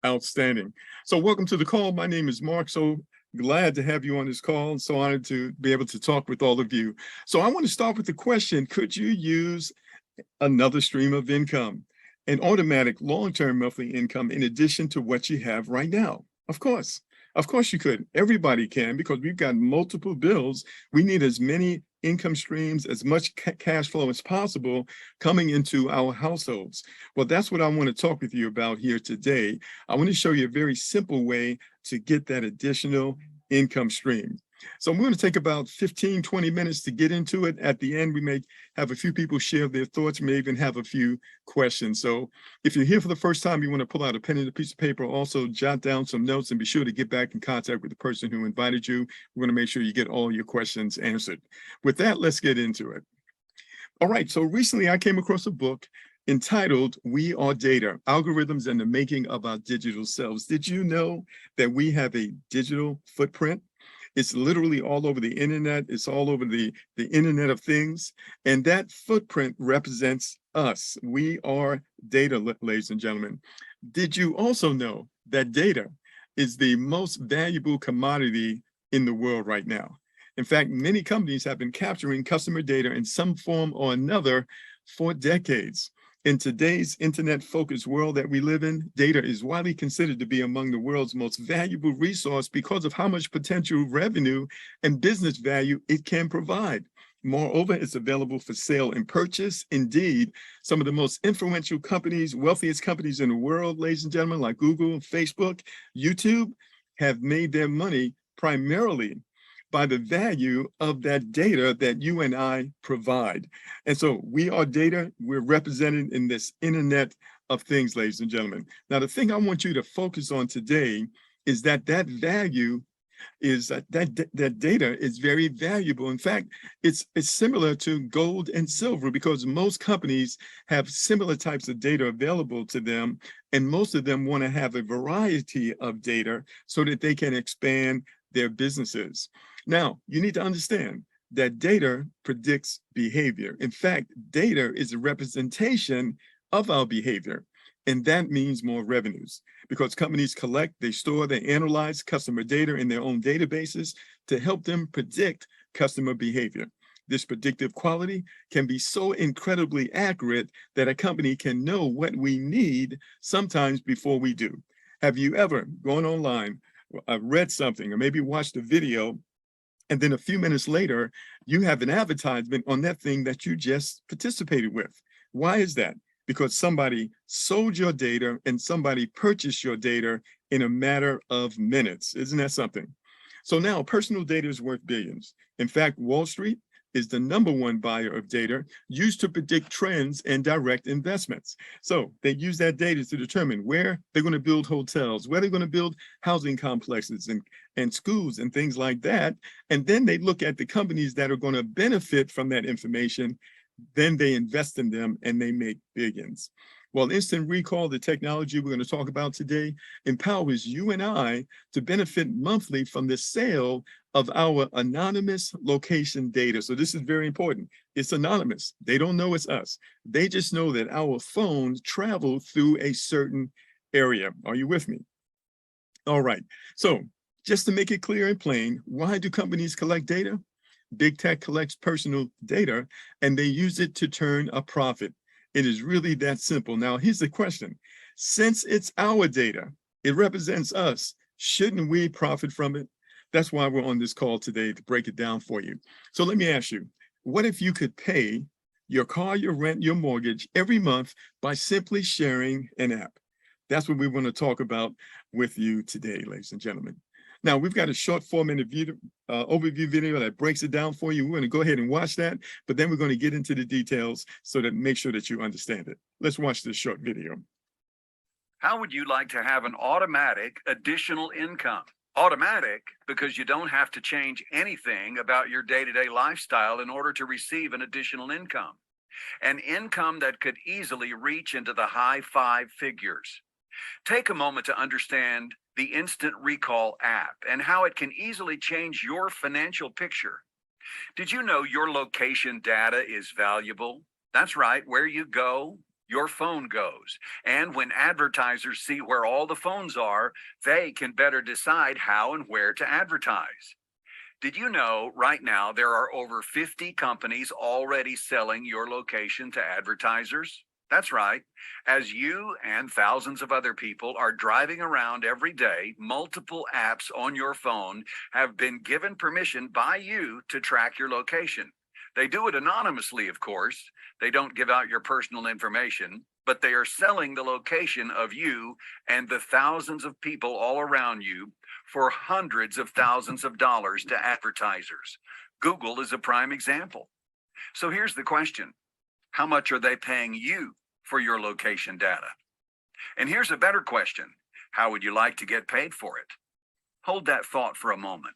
Outstanding. So welcome to the call. My name is Mark. So glad to have you on this call and so honored to be able to talk with all of you. So I want to start with the question, could you use another stream of income, an automatic long-term monthly income in addition to what you have right now? Of course. Of course you could. Everybody can because we've got multiple bills. We need as many income streams, as much cash flow as possible coming into our households. Well, that's what I want to talk with you about here today. I want to show you a very simple way to get that additional income stream. So I'm going to take about 15, 20 minutes to get into it. At the end, we may have a few people share their thoughts, may even have a few questions. So if you're here for the first time, you want to pull out a pen and a piece of paper, also jot down some notes and be sure to get back in contact with the person who invited you. We're going to make sure you get all your questions answered. With that, let's get into it. All right, so recently I came across a book entitled We Are Data, Algorithms and the Making of Our Digital Selves. Did you know that we have a digital footprint? It's literally all over the internet. It's all over the Internet of Things. And that footprint represents us. We are data, ladies and gentlemen. Did you also know that data is the most valuable commodity in the world right now? In fact, many companies have been capturing customer data in some form or another for decades. In today's internet-focused world that we live in, data is widely considered to be among the world's most valuable resource because of how much potential revenue and business value it can provide. Moreover, it's available for sale and purchase. Indeed, some of the most influential companies, wealthiest companies in the world, ladies and gentlemen, like Google, Facebook, YouTube, have made their money primarily by the value of that data that you and I provide. And so we are data, we're represented in this Internet of Things, ladies and gentlemen. Now, the thing I want you to focus on today is that value is that data is very valuable. In fact, it's similar to gold and silver because most companies have similar types of data available to them, and most of them want to have a variety of data so that they can expand their businesses. Now, you need to understand that data predicts behavior. In fact, data is a representation of our behavior, and that means more revenues because companies collect, they store, they analyze customer data in their own databases to help them predict customer behavior. This predictive quality can be so incredibly accurate that a company can know what we need sometimes before we do. Have you ever gone online, read something, or maybe watched a video, and then a few minutes later, you have an advertisement on that thing that you just participated with? Why is that? Because somebody sold your data and somebody purchased your data in a matter of minutes. Isn't that something? So now personal data is worth billions. In fact, Wall Street is the #1 buyer of data used to predict trends and direct investments. So they use that data to determine where they're going to build hotels, where they're going to build housing complexes and schools and things like that. And then they look at the companies that are going to benefit from that information. Then they invest in them and they make billions. Well, instant recall, the technology we're going to talk about today, empowers you and I to benefit monthly from the sale of our anonymous location data. So this is very important. It's anonymous. They don't know it's us. They just know that our phones travel through a certain area. Are you with me? All right. So just to make it clear and plain, why do companies collect data? Big tech collects personal data and they use it to turn a profit. It is really that simple. Now, here's the question. Since it's our data, it represents us, shouldn't we profit from it? That's why we're on this call today, to break it down for you. So let me ask you, what if you could pay your car, your rent, your mortgage every month by simply sharing an app? That's what we want to talk about with you today, ladies and gentlemen. Now, we've got a short 4-minute overview video that breaks it down for you. We're going to go ahead and watch that, but then we're going to get into the details so that make sure that you understand it. Let's watch this short video. How would you like to have an automatic additional income? Automatic because you don't have to change anything about your day-to-day lifestyle in order to receive an additional income. An income that could easily reach into the high 5 figures. Take a moment to understand the Instant Recall app and how it can easily change your financial picture. Did you know your location data is valuable? That's right, where you go, your phone goes. And when advertisers see where all the phones are, they can better decide how and where to advertise. Did you know right now there are over 50 companies already selling your location to advertisers? That's right. As you and thousands of other people are driving around every day, multiple apps on your phone have been given permission by you to track your location. They do it anonymously, of course. They don't give out your personal information, but they are selling the location of you and the thousands of people all around you for hundreds of thousands of dollars to advertisers. Google is a prime example. So here's the question. How much are they paying you for your location data? And here's a better question. How would you like to get paid for it? Hold that thought for a moment.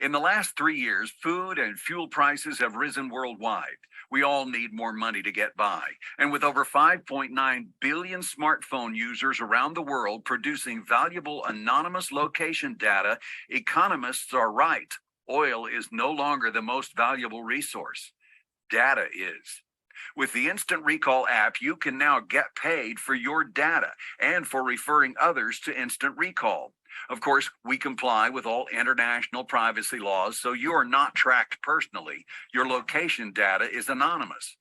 In the last 3 years, food and fuel prices have risen worldwide. We all need more money to get by. And with over 5.9 billion smartphone users around the world producing valuable anonymous location data, economists are right. Oil is no longer the most valuable resource. Data is. With the Instant Recall app, you can now get paid for your data and for referring others to Instant Recall. Of course, we comply with all international privacy laws, so you are not tracked personally. Your location data is anonymous.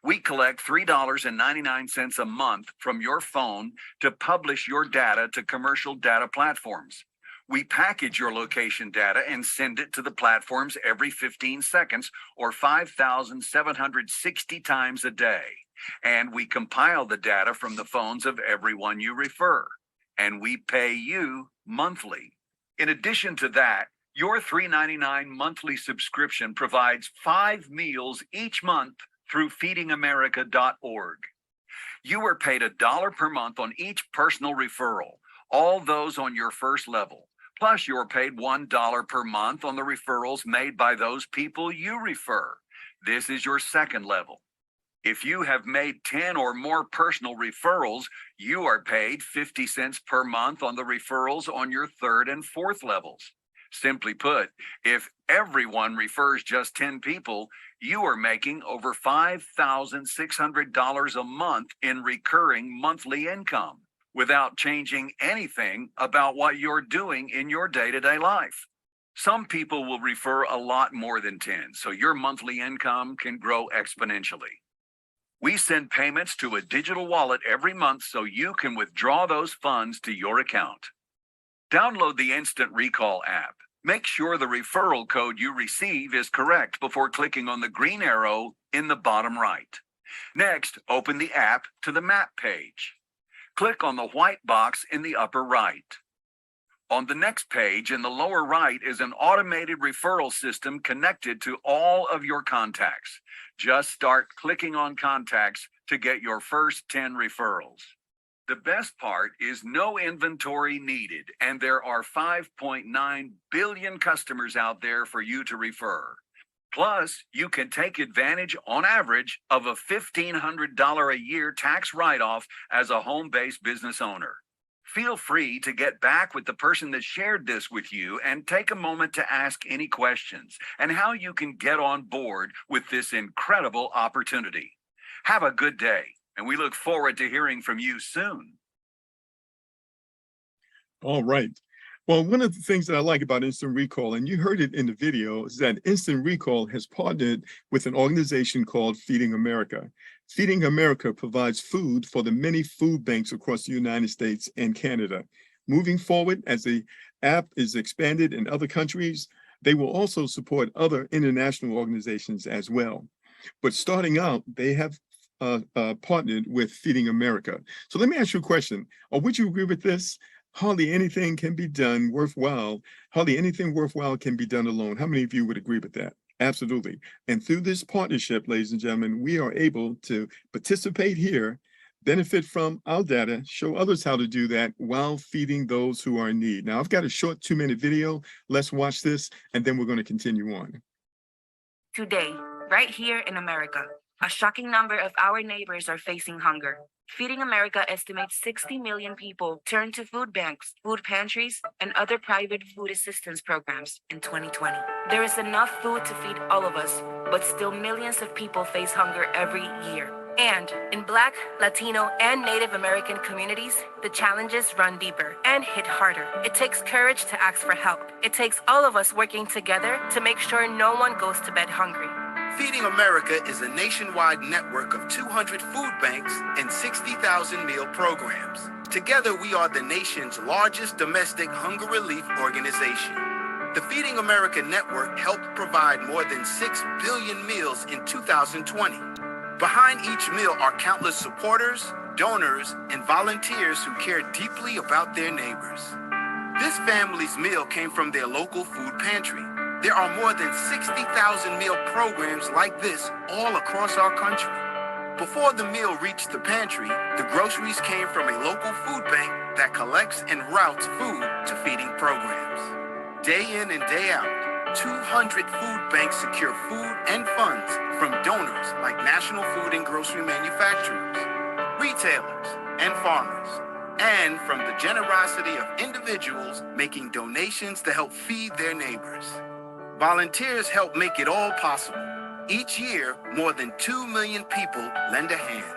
We collect $3.99 a month from your phone to publish your data to commercial data platforms. We package your location data and send it to the platforms every 15 seconds or 5,760 times a day. And we compile the data from the phones of everyone you refer. And we pay you monthly. In addition to that, your $3.99 monthly subscription provides 5 meals each month through feedingamerica.org. You are paid $1 per month on each personal referral, all those on your first level. Plus, you're paid $1 per month on the referrals made by those people you refer. This is your second level. If you have made 10 or more personal referrals, you are paid 50 cents per month on the referrals on your third and fourth levels. Simply put, if everyone refers just 10 people, you are making over $5,600 a month in recurring monthly income without changing anything about what you're doing in your day-to-day life. Some people will refer a lot more than 10, so your monthly income can grow exponentially. We send payments to a digital wallet every month so you can withdraw those funds to your account. Download the Instant Recall app. Make sure the referral code you receive is correct before clicking on the green arrow in the bottom right. Next, open the app to the map page. Click on the white box in the upper right. On the next page in the lower right is an automated referral system connected to all of your contacts. Just start clicking on contacts to get your first 10 referrals. The best part is no inventory needed, and there are 5.9 billion customers out there for you to refer. Plus, you can take advantage, on average, of a $1,500 a year tax write-off as a home-based business owner. Feel free to get back with the person that shared this with you and take a moment to ask any questions and how you can get on board with this incredible opportunity. Have a good day, and we look forward to hearing from you soon. All right. Well, one of the things that I like about Instant Recall, and you heard it in the video, is that Instant Recall has partnered with an organization called Feeding America. Feeding America provides food for the many food banks across the United States and Canada. Moving forward, as the app is expanded in other countries, they will also support other international organizations as well. But starting out, they have partnered with Feeding America. So let me ask you a question. Would you agree with this? Hardly anything can be done worthwhile. Hardly anything worthwhile can be done alone. How many of you would agree with that? Absolutely. And through this partnership, ladies and gentlemen, we are able to participate here, benefit from our data, show others how to do that while feeding those who are in need. Now, I've got a short 2-minute video. Let's watch this, and then we're going to continue on. Today, right here in America, a shocking number of our neighbors are facing hunger. Feeding America estimates 60 million people turn to food banks, food pantries, and other private food assistance programs in 2020. There is enough food to feed all of us, but still millions of people face hunger every year. And in Black, Latino, and Native American communities, the challenges run deeper and hit harder. It takes courage to ask for help. It takes all of us working together to make sure no one goes to bed hungry. Feeding America is a nationwide network of 200 food banks and 60,000 meal programs. Together, we are the nation's largest domestic hunger relief organization. The Feeding America network helped provide more than 6 billion meals in 2020. Behind each meal are countless supporters, donors, and volunteers who care deeply about their neighbors. This family's meal came from their local food pantry. There are more than 60,000 meal programs like this all across our country. Before the meal reached the pantry, the groceries came from a local food bank that collects and routes food to feeding programs. Day in and day out, 200 food banks secure food and funds from donors like national food and grocery manufacturers, retailers, and farmers, and from the generosity of individuals making donations to help feed their neighbors. Volunteers help make it all possible. Each year, more than 2 million people lend a hand.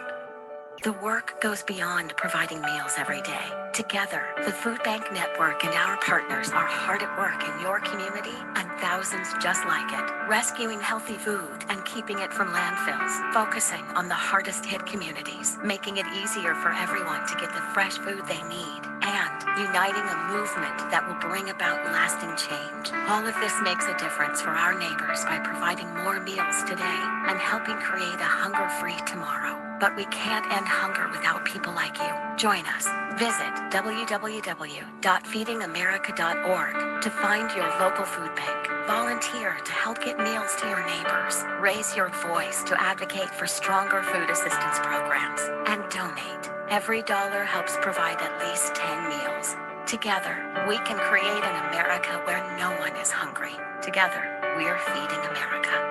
The work goes beyond providing meals every day. Together, the Food Bank Network and our partners are hard at work in your community and thousands just like it, rescuing healthy food and keeping it from landfills, focusing on the hardest hit communities, making it easier for everyone to get the fresh food they need, and uniting a movement that will bring about lasting change. All of this makes a difference for our neighbors by providing more meals today and helping create a hunger-free tomorrow. But we can't end hunger without people like you. Join us. Visit www.feedingamerica.org to find your local food bank. Volunteer to help get meals to your neighbors. Raise your voice to advocate for stronger food assistance programs. And donate. Every dollar helps provide at least 10 meals. Together, we can create an America where no one is hungry. Together, we're Feeding America.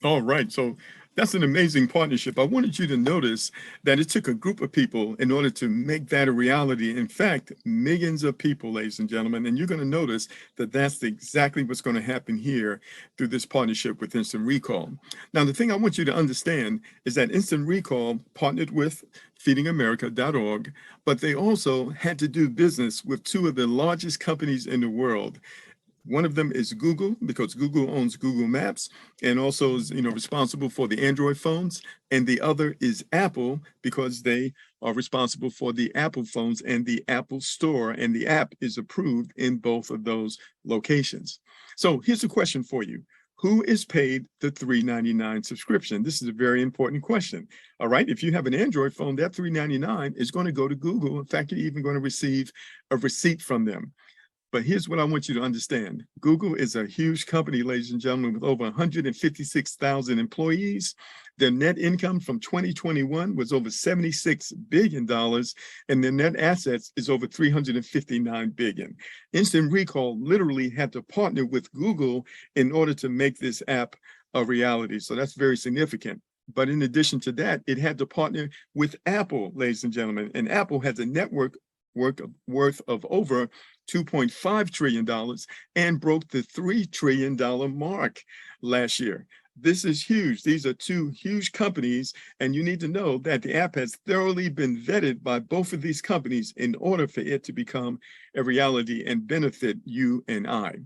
All right, so that's an amazing partnership. I wanted you to notice that it took a group of people in order to make that a reality. In fact, millions of people, ladies and gentlemen, and you're going to notice that that's exactly what's going to happen here through this partnership with Instant Recall. Now, the thing I want you to understand is that Instant Recall partnered with feedingamerica.org, but they also had to do business with two of the largest companies in the world. One of them is Google, because Google owns Google Maps and also is, responsible for the Android phones. And the other is Apple, because they are responsible for the Apple phones and the Apple Store. And the app is approved in both of those locations. So here's a question for you. Who is paid the $3.99 subscription? This is a very important question. All right, if you have an Android phone, that $3.99 is going to go to Google. In fact, you're even going to receive a receipt from them. But here's what I want you to understand. Google is a huge company, ladies and gentlemen, with over 156,000 employees. Their net income from 2021 was over $76 billion, and their net assets is over $359 billion. Instant Recall literally had to partner with Google in order to make this app a reality. So that's very significant. But in addition to that, it had to partner with Apple, ladies and gentlemen. And Apple has a network worth of over $2.5 trillion and broke the $3 trillion mark last year. This is huge. These are two huge companies, and you need to know that the app has thoroughly been vetted by both of these companies in order for it to become a reality and benefit you and I.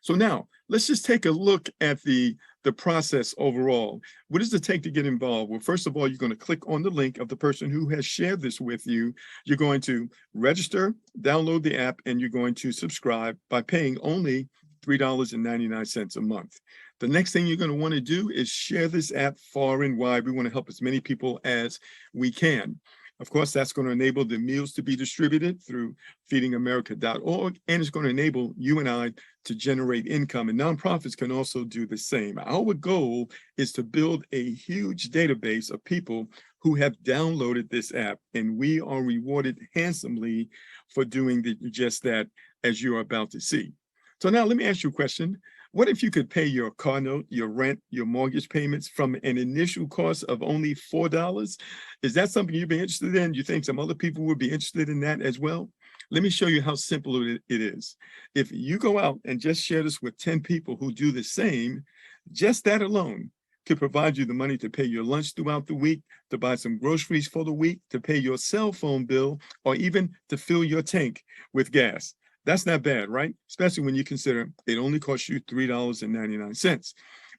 So now let's just take a look at the process overall. What does it take to get involved? Well, first of all, you're going to click on the link of the person who has shared this with you. You're going to register, download the app, and you're going to subscribe by paying only $3.99 a month. The next thing you're going to want to do is share this app far and wide. We want to help as many people as we can. Of course, that's going to enable the meals to be distributed through feedingamerica.org, and it's going to enable you and I to generate income. And nonprofits can also do the same. Our goal is to build a huge database of people who have downloaded this app, and we are rewarded handsomely for doing just that, as you are about to see. So now let me ask you a question. What if you could pay your car note, your rent, your mortgage payments from an initial cost of only $4? Is that something you'd be interested in? You think some other people would be interested in that as well? Let me show you how simple it is. If you go out and just share this with 10 people who do the same, just that alone could provide you the money to pay your lunch throughout the week, to buy some groceries for the week, to pay your cell phone bill, or even to fill your tank with gas. That's not bad, right? Especially when you consider it only costs you $3.99.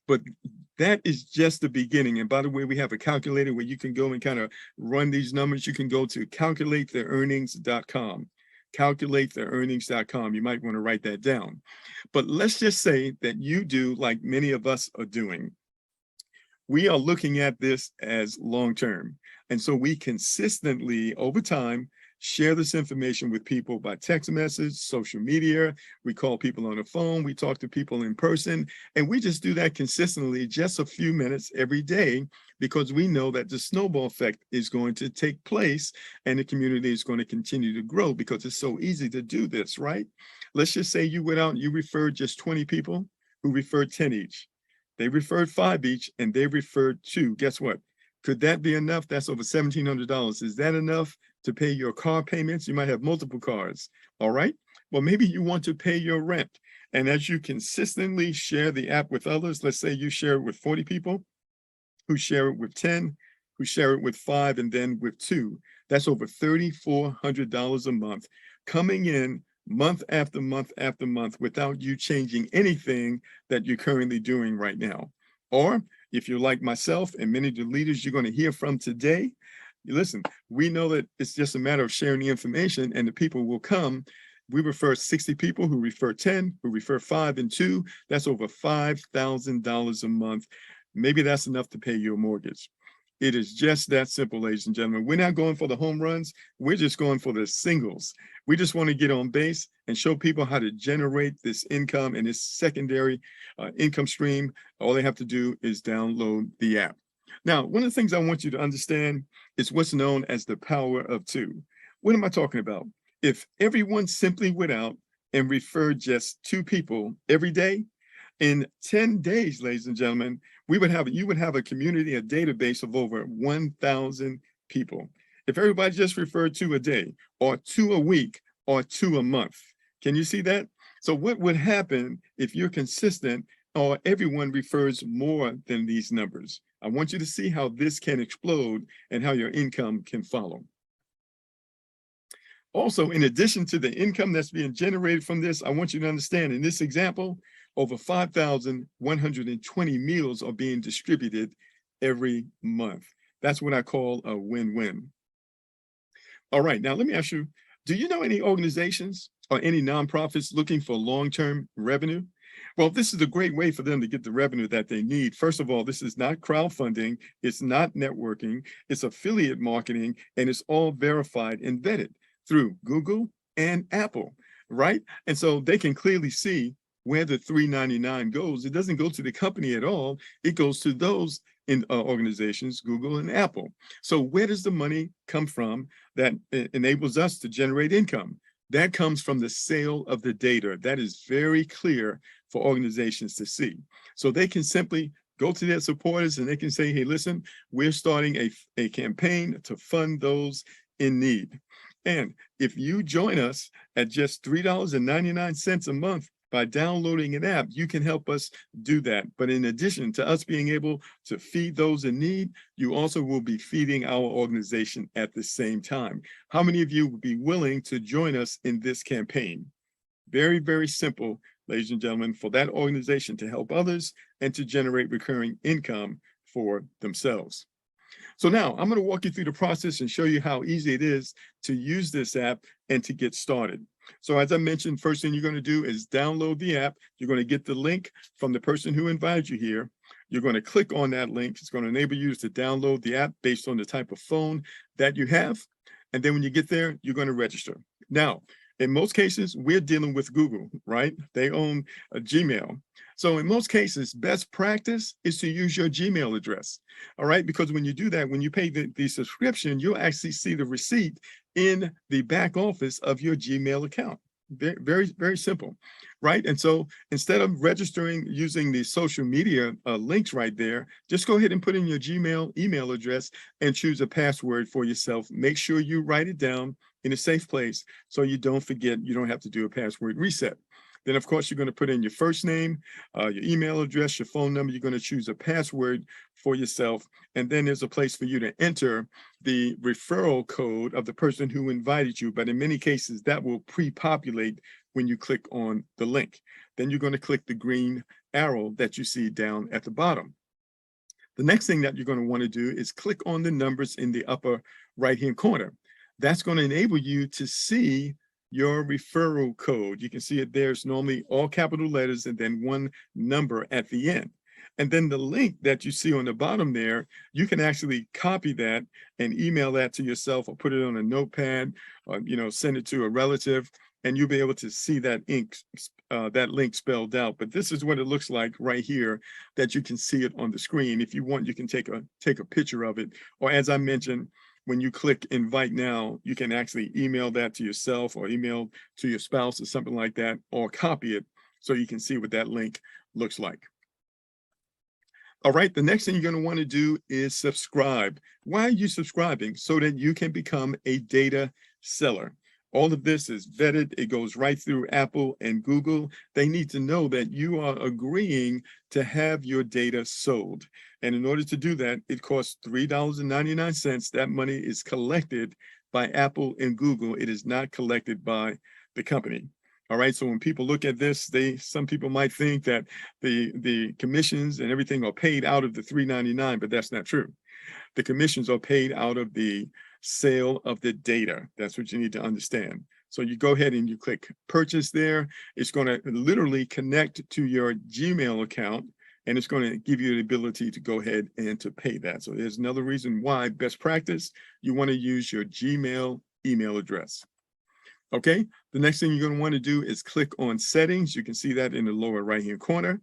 But that is just the beginning. And by the way, we have a calculator where you can go and kind of run these numbers. You can go to calculatetheearnings.com. Calculatetheearnings.com. You might want to write that down. But let's just say that you do like many of us are doing. We are looking at this as long-term. And so we consistently, over time, share this information with people by text message, social media. We call people on the phone. We talk to people in person. And we just do that consistently, just a few minutes every day, because we know that the snowball effect is going to take place and the community is going to continue to grow because it's so easy to do this, right? Let's just say you went out and you referred just 20 people who referred 10 each. They referred 5 each and they referred 2. Guess what? Could that be enough? That's over $1,700. Is that enough to pay your car payments? You might have multiple cars. All right. Well, maybe you want to pay your rent. And as you consistently share the app with others, let's say you share it with 40 people, who share it with 10, who share it with 5, and then with 2. That's over $3,400 a month coming in month after month after month without you changing anything that you're currently doing right now. Or if you're like myself and many of the leaders you're going to hear from today, listen, we know that it's just a matter of sharing the information and the people will come. We refer 60 people who refer 10, who refer 5 and 2. That's over $5,000 a month. Maybe that's enough to pay your mortgage. It is just that simple, ladies and gentlemen. We're not going for the home runs. We're just going for the singles. We just want to get on base and show people how to generate this income and this secondary income stream. All they have to do is download the app. Now, one of the things I want you to understand is what's known as the power of 2. What am I talking about? If everyone simply went out and referred just 2 people every day, in 10 days, ladies and gentlemen, you would have a community, a database of over 1,000 people. If everybody just referred 2 a day, or 2 a week, or 2 a month, can you see that? So what would happen if you're consistent or everyone refers more than these numbers? I want you to see how this can explode and how your income can follow. Also, in addition to the income that's being generated from this, I want you to understand in this example, over 5,120 meals are being distributed every month. That's what I call a win-win. All right, now let me ask you, do you know any organizations or any nonprofits looking for long-term revenue? Well, this is a great way for them to get the revenue that they need. First of all, this is not crowdfunding, it's not networking, it's affiliate marketing, and it's all verified and vetted through Google and Apple, right? And so they can clearly see where the $3.99 goes. It doesn't go to the company at all. It goes to those in organizations, Google and Apple. So where does the money come from that enables us to generate income? That comes from the sale of the data. That is very clear for organizations to see. So they can simply go to their supporters and they can say, hey, listen, we're starting a campaign to fund those in need. And if you join us at just $3.99 a month, by downloading an app, you can help us do that. But in addition to us being able to feed those in need, you also will be feeding our organization at the same time. How many of you would be willing to join us in this campaign? Very, very simple, ladies and gentlemen, for that organization to help others and to generate recurring income for themselves. So now I'm going to walk you through the process and show you how easy it is to use this app and to get started. So as I mentioned, first thing you're going to do is download the app. You're going to get the link from the person who invited you here. You're going to click on that link. It's going to enable you to download the app based on the type of phone that you have. And then when you get there, you're going to register. Now, in most cases, we're dealing with Google, right? They own a Gmail. So in most cases, best practice is to use your Gmail address, all right? Because when you do that, when you pay the subscription, you'll actually see the receipt in the back office of your Gmail account. Very, very, very simple, right? And so instead of registering using the social media links right there, just go ahead and put in your Gmail email address and choose a password for yourself. Make sure you write it down in a safe place so you don't forget, you don't have to do a password reset. Then, of course, you're going to put in your first name, your email address, your phone number. You're going to choose a password for yourself. And then there's a place for you to enter the referral code of the person who invited you. But in many cases, that will pre-populate when you click on the link. Then you're going to click the green arrow that you see down at the bottom. The next thing that you're going to want to do is click on the numbers in the upper right-hand corner. That's going to enable you to see your referral code. You can see it there. It's normally all capital letters and then one number at the end. And then the link that you see on the bottom there, you can actually copy that and email that to yourself or put it on a notepad or, send it to a relative, and you'll be able to see that link spelled out. But this is what it looks like right here, that you can see it on the screen. If you want, you can take a picture of it. Or as I mentioned, when you click invite now, you can actually email that to yourself or email to your spouse or something like that, or copy it so you can see what that link looks like. All right, the next thing you're going to want to do is subscribe. Why are you subscribing? So that you can become a data seller. All of this is vetted. It goes right through Apple and Google. They need to know that you are agreeing to have your data sold. And in order to do that, it costs $3.99. That money is collected by Apple and Google. It is not collected by the company. All right, so when people look at this, some people might think that the commissions and everything are paid out of the $3.99, but that's not true. The commissions are paid out of the sale of the data. That's what you need to understand. So you go ahead and you click purchase there. It's going to literally connect to your Gmail account, and it's going to give you the ability to go ahead and to pay that. So there's another reason why, best practice, you want to use your Gmail email address. Okay, the next thing you're going to want to do is click on settings. You can see that in the lower right-hand corner.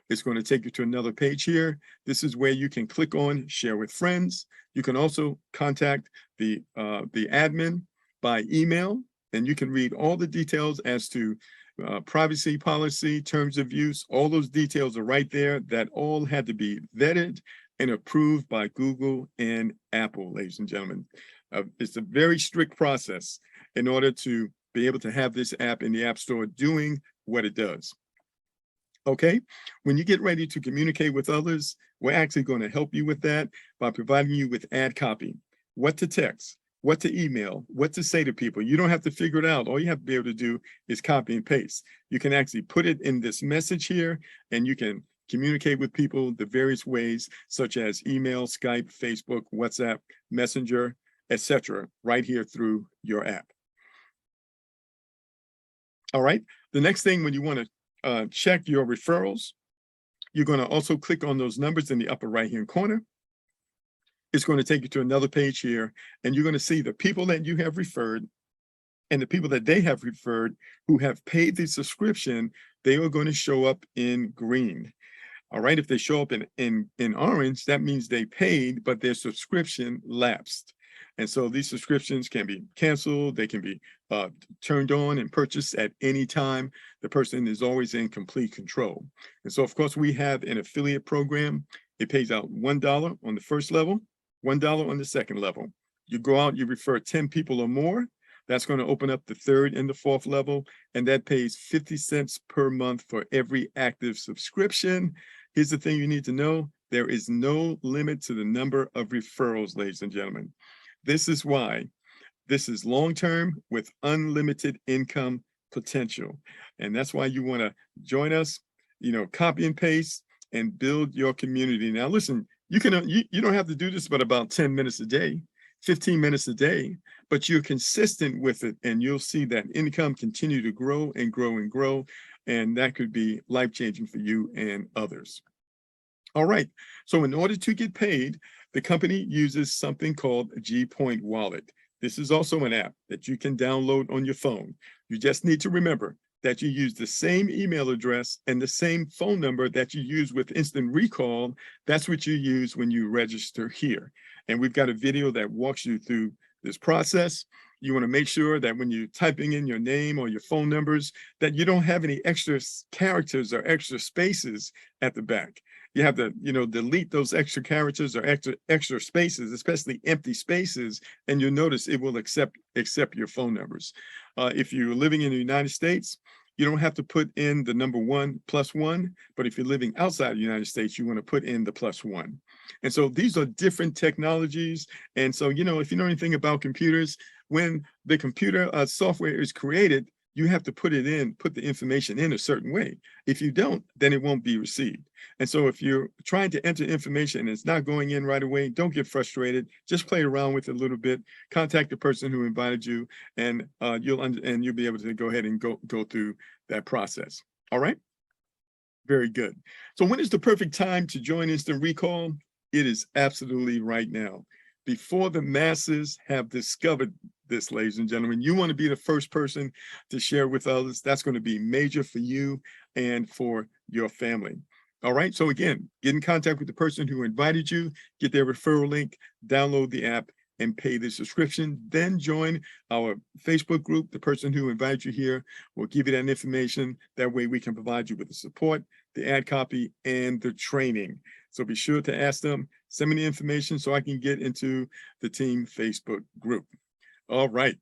It's going to take you to another page here. This is where you can click on share with friends. You can also contact the admin by email, and you can read all the details as to privacy policy, terms of use. All those details are right there. That all had to be vetted and approved by Google and Apple, ladies and gentlemen. It's a very strict process in order to be able to have this app in the App Store doing what it does. Okay, when you get ready to communicate with others, we're actually going to help you with that by providing you with ad copy, what to text, what to email, what to say to people. You don't have to figure it out. All you have to be able to do is copy and paste. You can actually put it in this message here, and you can communicate with people the various ways, such as email, Skype, Facebook, WhatsApp, Messenger, etc., right here through your app. All right, the next thing, when you want to check your referrals, you're going to also click on those numbers in the upper right-hand corner. It's going to take you to another page here, and you're going to see the people that you have referred and the people that they have referred who have paid the subscription. They are going to show up in green. All right, if they show up in orange, that means they paid, but their subscription lapsed. And so these subscriptions can be canceled. They can be turned on and purchased at any time. The person is always in complete control. And so, of course, we have an affiliate program. It pays out $1 on the first level, $1 on the second level. You go out, you refer 10 people or more. That's going to open up the third and the fourth level, and that pays 50 cents per month for every active subscription. Here's the thing you need to know. There is no limit to the number of referrals, ladies and gentlemen. This is why this is long-term with unlimited income potential. And that's why you want to join us, copy and paste and build your community. Now, listen, you don't have to do this but about 10 minutes a day, 15 minutes a day, but you're consistent with it, and you'll see that income continue to grow and grow and grow. And that could be life-changing for you and others. All right, so in order to get paid, the company uses something called GPoint Wallet. This is also an app that you can download on your phone. You just need to remember that you use the same email address and the same phone number that you use with Instant Recall. That's what you use when you register here. And we've got a video that walks you through this process. You want to make sure that when you're typing in your name or your phone numbers, that you don't have any extra characters or extra spaces at the back. You have to, delete those extra characters or extra spaces, especially empty spaces, and you'll notice it will accept your phone numbers. If you're living in the United States, you don't have to put in the number 1+1, but if you're living outside the United States, you want to put in the +1. And so these are different technologies. And so, if you know anything about computers, when the computer software is created, you have to put the information in a certain way. If you don't, then it won't be received. And so if you're trying to enter information and it's not going in right away, don't get frustrated. Just play around with it a little bit. Contact the person who invited you, and you'll be able to go ahead and go through that process. All right? Very good. So when is the perfect time to join Instant Recall? It is absolutely right now. Before the masses have discovered this, ladies and gentlemen, you want to be the first person to share with others. That's going to be major for you and for your family. All right. So again, get in contact with the person who invited you, get their referral link, download the app, and pay the subscription. Then join our Facebook group. The person who invited you here will give you that information. That way we can provide you with the support, the ad copy, and the training. So be sure to ask them, send me the information so I can get into the team Facebook group. All right.